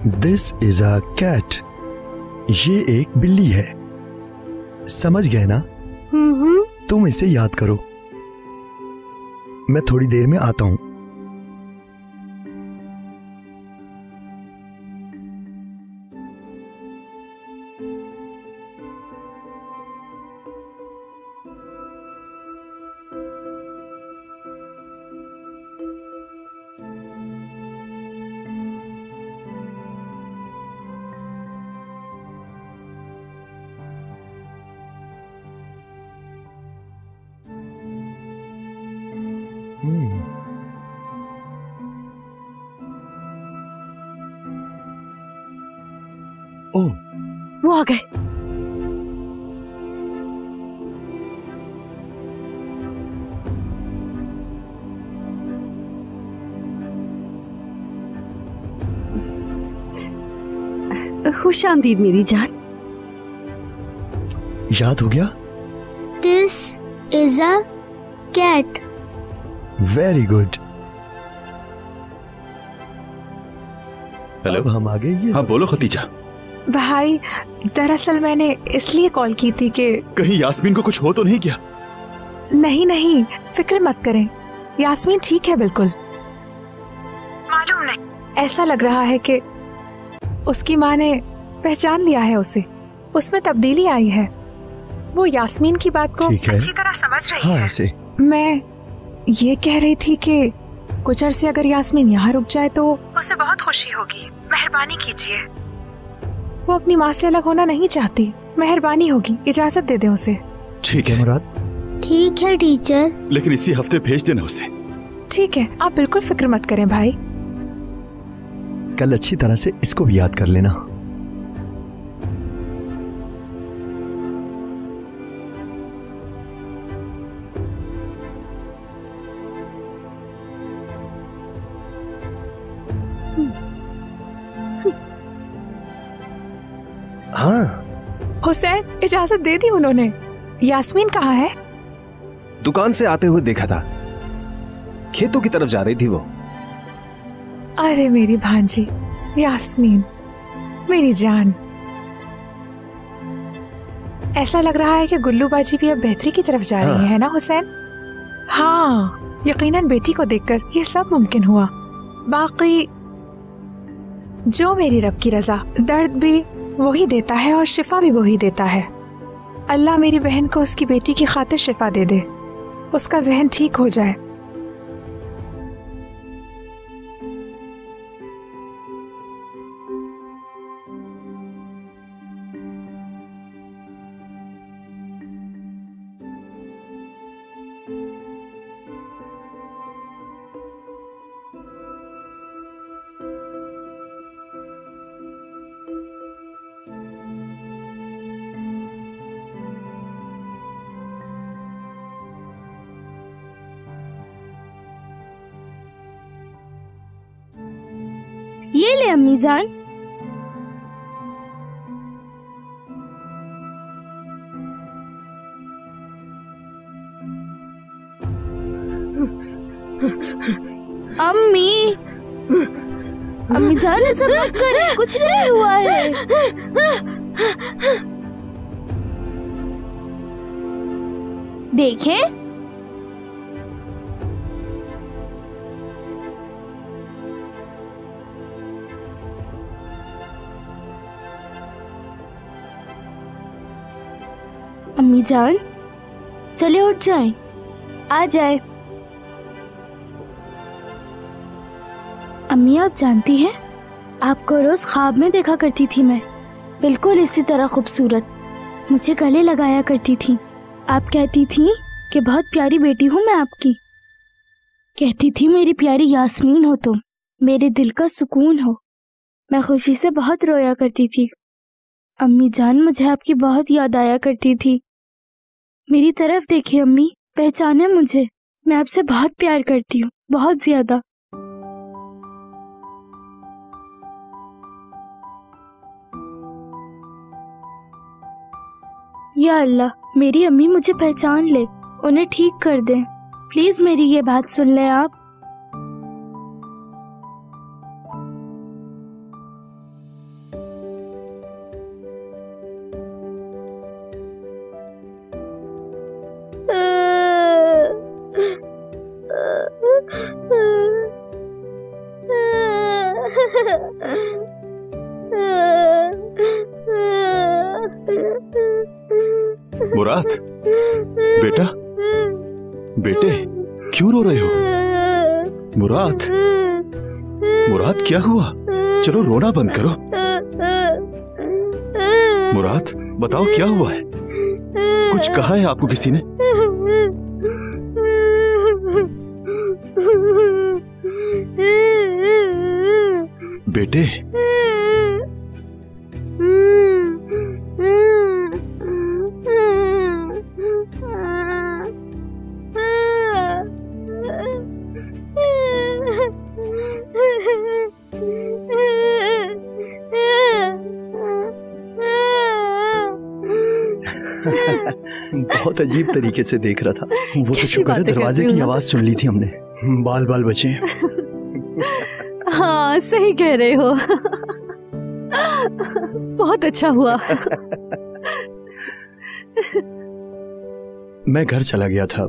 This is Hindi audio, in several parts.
This is a cat. ये एक बिल्ली है, समझ गए ना? तुम इसे याद करो। मैं थोड़ी देर में आता हूं। ओह, वो आ गए। खुश आमदीद मेरी जान। याद हो गया? This is a cat. Very good. Hello, अब हम आगे। ये हाँ बोलो खतीजा। भाई दरअसल मैंने इसलिए कॉल की थी कि कहीं यास्मीन को कुछ हो तो नहीं क्या? नहीं नहीं, फिक्र मत करें, यास्मीन ठीक है बिल्कुल। मालूम नहीं, ऐसा लग रहा है कि उसकी माँ ने पहचान लिया है उसे, उसमें तब्दीली आई है। वो यास्मीन की बात को अच्छी तरह समझ रही है। ऐसे मैं ये कह रही थी कि कुछ अरसे अगर यास्मीन यहाँ रुक जाए तो उसे बहुत खुशी होगी। मेहरबानी कीजिए, वो अपनी माँ से अलग होना नहीं चाहती। मेहरबानी होगी, इजाजत दे दे उसे। ठीक है मुराद। ठीक है टीचर। लेकिन इसी हफ्ते भेज देना उसे। ठीक है, आप बिल्कुल फिक्र मत करें भाई। कल अच्छी तरह से इसको भी याद कर लेना। हाँ, हुसैन, इजाजत दे दी उन्होंने। यास्मीन कहाँ है? दुकान से आते हुए देखा था, खेतों की तरफ जा रही थी वो। अरे मेरी भांजी यास्मीन, मेरी जान। ऐसा लग रहा है कि गुल्लू बाजी भी अब बेहतरी की तरफ जा रही है ना हुसैन? हाँ, यकीनन बेटी को देखकर ये सब मुमकिन हुआ। बाकी जो मेरी रब की रजा, दर्द भी वही देता है और शिफा भी वही देता है। अल्लाह मेरी बहन को उसकी बेटी की खातिर शिफा दे दे, उसका जहन ठीक हो जाए। ये ले अम्मी जान। अम्मी, अम्मी जान ऐसा मत करें, कुछ नहीं हुआ है। देखें, अम्मी जान चले उठ जाएं, आ जाए। अम्मी आप जानती हैं, आपको रोज ख्वाब में देखा करती थी मैं, बिल्कुल इसी तरह खूबसूरत, मुझे गले लगाया करती थी। आप कहती थी कि बहुत प्यारी बेटी हूँ मैं आपकी, कहती थी मेरी प्यारी यास्मीन हो तुम, मेरे दिल का सुकून हो। मैं खुशी से बहुत रोया करती थी। अम्मी जान मुझे आपकी बहुत याद आया करती थी। मेरी तरफ देखिए अम्मी, पहचाने मुझे, मैं आपसे बहुत प्यार करती हूँ, बहुत ज्यादा। या अल्लाह मेरी अम्मी मुझे पहचान ले, उन्हें ठीक कर दें। प्लीज मेरी ये बात सुन लें आप। मुराद, बेटा, बेटे, क्यों रो रहे हो? मुराद, मुराद क्या हुआ? चलो रोना बंद करो। मुराद, बताओ क्या हुआ है? कुछ कहा है आपको किसी ने? बेटे, बहुत अजीब तरीके से देख रहा था वो, तो शुक्र है दरवाजे की आवाज सुन ली थी हमने। बाल बाल बचे। हाँ सही कह रहे हो। बहुत अच्छा हुआ। मैं घर चला गया था,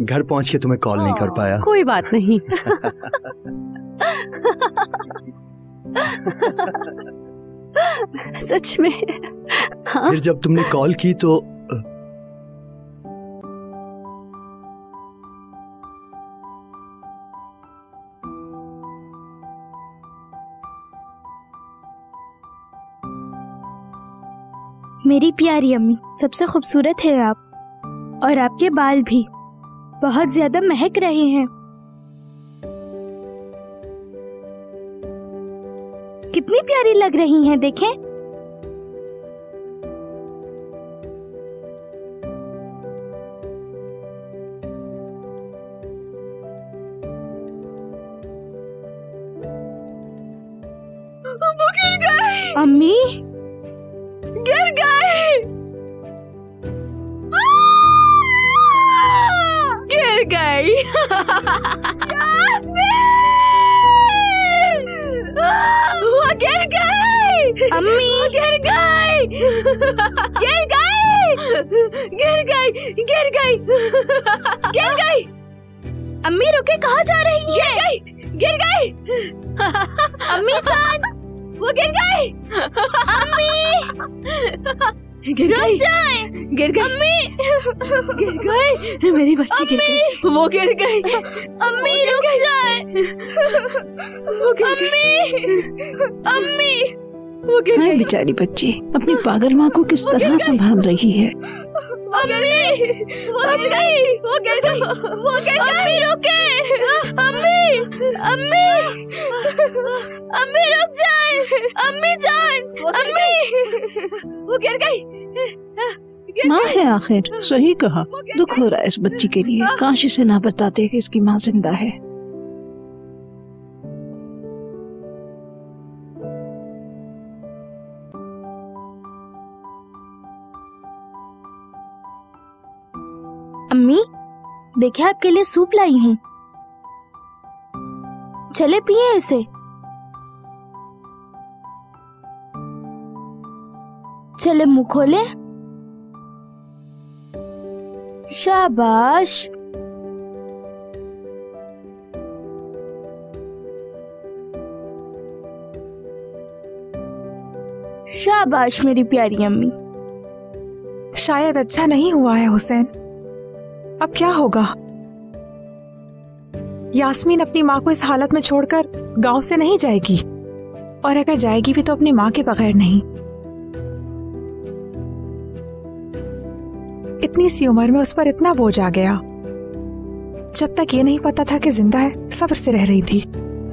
घर पहुंच के तुम्हें कॉल नहीं कर पाया। कोई बात नहीं। सच में। हाँ? फिर जब तुमने कॉल की तो मेरी प्यारी अम्मी, सबसे खूबसूरत है आप, और आपके बाल भी बहुत ज्यादा महक रहे हैं। कितनी प्यारी लग रही हैं, देखें। वो गिर गई। अम्मी गिर गई। गिर गई। वो गिर गई। अम्मी वो गिर गई। गिर गई। गिर गई। गिर गई। गिर गई। अम्मी रुके, कहाँ जा रही हैं? गिर गई। अम्मी जान, वो गिर गई। अम्मी गिर रुक गई। जाएं। गिर गई। अम्मी गिर गई। मेरी बच्ची गिर गई। वो गिर गई। अम्मी रुक जाएं। वो गिर अम्मी अम्मी वो गिर हाय गई। बेचारी बच्ची अपनी पागल माँ को किस तरह संभाल रही है। अम्मी वो गिर गई। वो गिर गई। वो गिर गई। अम्मी रुके। अम्मी अम्मी अम्मी रुक जाएं। अम्मी जान, अम्मी वो गिर गई। माँ है आखिर, सही कहा। दुख हो रहा है इस बच्ची के लिए। काश इसे ना बताते कि इसकी माँ जिंदा है। अम्मी देखिए, आपके लिए सूप लाई हूँ, चले पिए इसे। चले मुंह खोले। शाबाश। शाबाश मेरी प्यारी अम्मी। शायद अच्छा नहीं हुआ है हुसैन। अब क्या होगा? यास्मीन अपनी माँ को इस हालत में छोड़कर गांव से नहीं जाएगी, और अगर जाएगी भी तो अपनी माँ के बगैर नहीं। इतनी सी उम्र में उस पर इतना बोझ आ गया। जब तक ये नहीं पता था कि जिंदा है, सब्र से रह रही थी,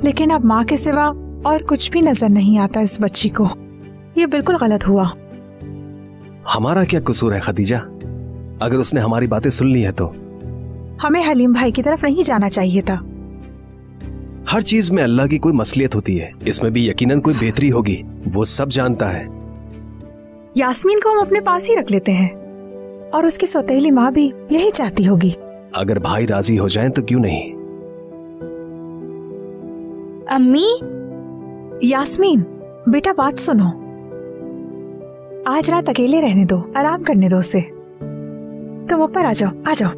लेकिन अब माँ के सिवा और कुछ भी नजर नहीं आता इस बच्ची को। ये बिल्कुल गलत हुआ। हमारा क्या कसूर है खदीजा? अगर उसने हमारी बातें सुन ली है तो हमें हलीम भाई की तरफ नहीं जाना चाहिए था। हर चीज में अल्लाह की कोई मसलियत होती है, इसमें भी यकीनन कोई बेहतरी होगी, वो सब जानता है। यास्मीन को हम अपने पास ही रख लेते हैं, और उसकी सौतेली माँ भी यही चाहती होगी। अगर भाई राजी हो जाएं तो क्यों नहीं। अम्मी। यास्मीन बेटा, बात सुनो। आज रात अकेले रहने दो, आराम करने दो उसे। तुम ऊपर आ जाओ, आ जाओ।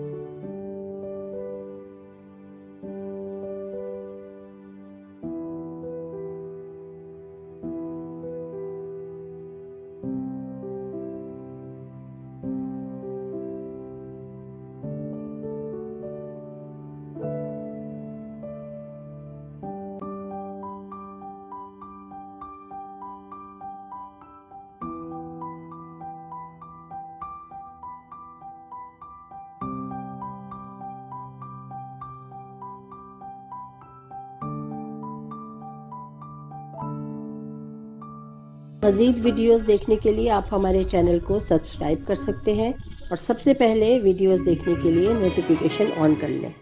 मज़ीद वीडियोस देखने के लिए आप हमारे चैनल को सब्सक्राइब कर सकते हैं और सबसे पहले वीडियोस देखने के लिए नोटिफिकेशन ऑन कर लें।